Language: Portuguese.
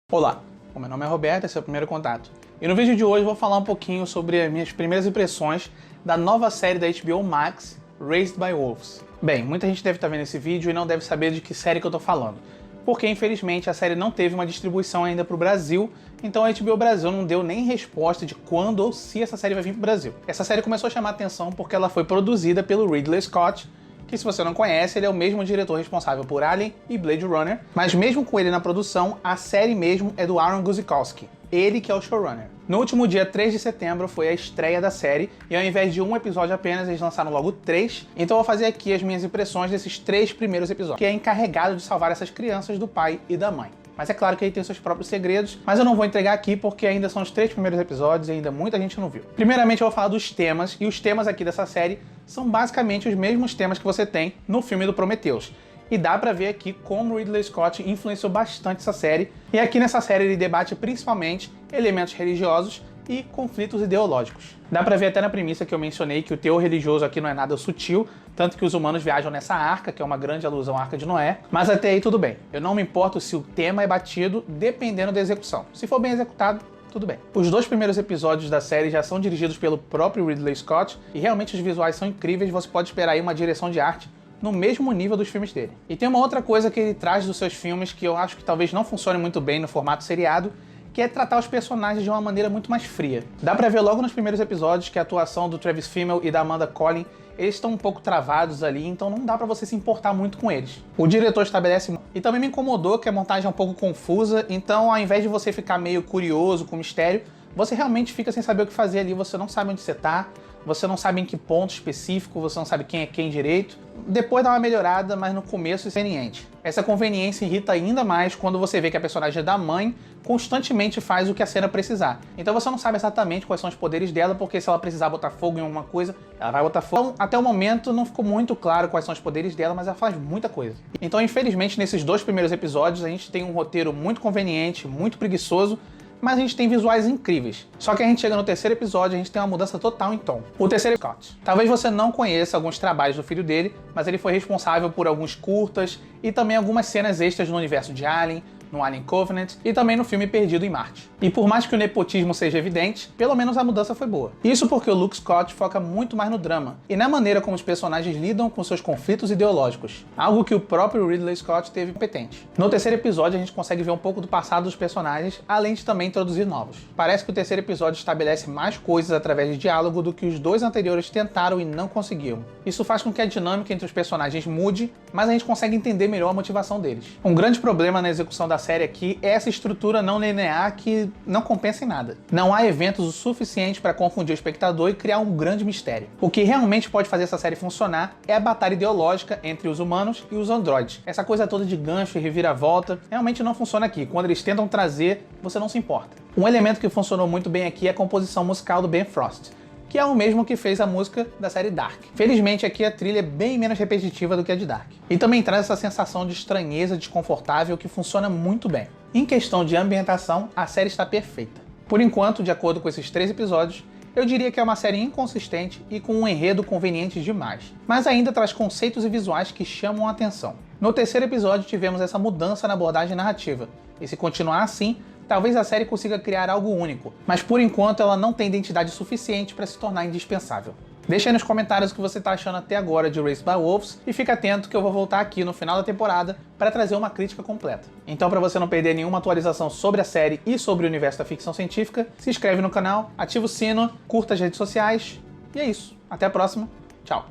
Olá, o meu nome é Roberto, esse é o primeiro contato. E no vídeo de hoje eu vou falar um pouquinho sobre as minhas primeiras impressões da nova série da HBO Max, Raised by Wolves. Bem, muita gente deve estar vendo esse vídeo e não deve saber de que série que eu tô falando, porque infelizmente a série não teve uma distribuição ainda para o Brasil, então a HBO Brasil não deu nem resposta de quando ou se essa série vai vir para o Brasil. Essa série começou a chamar atenção porque ela foi produzida pelo Ridley Scott, que se você não conhece, ele é o mesmo diretor responsável por Alien e Blade Runner, mas mesmo com ele na produção, a série mesmo é do Aaron Guzikowski, ele que é o showrunner. No último dia 3 de setembro foi a estreia da série, e ao invés de um episódio apenas, eles lançaram logo 3, então eu vou fazer aqui as minhas impressões desses 3 primeiros episódios, que é encarregado de salvar essas crianças do pai e da mãe. Mas é claro que ele tem seus próprios segredos, mas eu não vou entregar aqui porque ainda são os 3 primeiros episódios e ainda muita gente não viu. Primeiramente eu vou falar dos temas, e os temas aqui dessa série são basicamente os mesmos temas que você tem no filme do Prometheus. E dá pra ver aqui como o Ridley Scott influenciou bastante essa série, e aqui nessa série ele debate principalmente elementos religiosos e conflitos ideológicos. Dá pra ver até na premissa que eu mencionei que o teor religioso aqui não é nada sutil, tanto que os humanos viajam nessa arca, que é uma grande alusão à Arca de Noé, mas até aí tudo bem. Eu não me importo se o tema é batido, dependendo da execução. Se for bem executado, tudo bem. Os 2 primeiros episódios da série já são dirigidos pelo próprio Ridley Scott, e realmente os visuais são incríveis, você pode esperar aí uma direção de arte no mesmo nível dos filmes dele. E tem uma outra coisa que ele traz dos seus filmes que eu acho que talvez não funcione muito bem no formato seriado, que é tratar os personagens de uma maneira muito mais fria. Dá pra ver logo nos primeiros episódios que a atuação do Travis Fimmel e da Amanda Collin, eles estão um pouco travados ali, então não dá pra você se importar muito com eles. O diretor estabelece... E também me incomodou que a montagem é um pouco confusa, então ao invés de você ficar meio curioso com o mistério, você realmente fica sem saber o que fazer ali, você não sabe onde você tá, você não sabe em que ponto específico, você não sabe quem é quem direito. Depois dá uma melhorada, mas no começo é conveniente. Essa conveniência irrita ainda mais quando você vê que a personagem da mãe constantemente faz o que a cena precisar. Então você não sabe exatamente quais são os poderes dela, porque se ela precisar botar fogo em alguma coisa, ela vai botar fogo. Então, até o momento não ficou muito claro quais são os poderes dela, mas ela faz muita coisa. Então, infelizmente, nesses 2 primeiros episódios, a gente tem um roteiro muito conveniente, muito preguiçoso, mas a gente tem visuais incríveis. Só que a gente chega no 3º episódio e a gente tem uma mudança total em tom. O 3º é Scott. Talvez você não conheça alguns trabalhos do filho dele, mas ele foi responsável por alguns curtas e também algumas cenas extras no universo de Alien, no Alien Covenant e também no filme Perdido em Marte. E por mais que o nepotismo seja evidente, pelo menos a mudança foi boa. Isso porque o Luke Scott foca muito mais no drama e na maneira como os personagens lidam com seus conflitos ideológicos, algo que o próprio Ridley Scott teve competente. No 3º episódio a gente consegue ver um pouco do passado dos personagens, além de também introduzir novos. Parece que o 3º episódio estabelece mais coisas através de diálogo do que os 2 anteriores tentaram e não conseguiram. Isso faz com que a dinâmica entre os personagens mude, mas a gente consegue entender melhor a motivação deles. Um grande problema na execução da série aqui é essa estrutura não linear que não compensa em nada. Não há eventos o suficiente para confundir o espectador e criar um grande mistério. O que realmente pode fazer essa série funcionar é a batalha ideológica entre os humanos e os androides. Essa coisa toda de gancho e reviravolta realmente não funciona aqui. Quando eles tentam trazer, você não se importa. Um elemento que funcionou muito bem aqui é a composição musical do Ben Frost, que é o mesmo que fez a música da série Dark. Felizmente aqui a trilha é bem menos repetitiva do que a de Dark. E também traz essa sensação de estranheza desconfortável que funciona muito bem. Em questão de ambientação, a série está perfeita. Por enquanto, de acordo com esses 3 episódios, eu diria que é uma série inconsistente e com um enredo conveniente demais, mas ainda traz conceitos e visuais que chamam a atenção. No 3º episódio tivemos essa mudança na abordagem narrativa, e se continuar assim, talvez a série consiga criar algo único, mas por enquanto ela não tem identidade suficiente para se tornar indispensável. Deixa aí nos comentários o que você está achando até agora de Raised by Wolves e fica atento que eu vou voltar aqui no final da temporada para trazer uma crítica completa. Então, para você não perder nenhuma atualização sobre a série e sobre o universo da ficção científica, se inscreve no canal, ativa o sino, curta as redes sociais e é isso. Até a próxima. Tchau.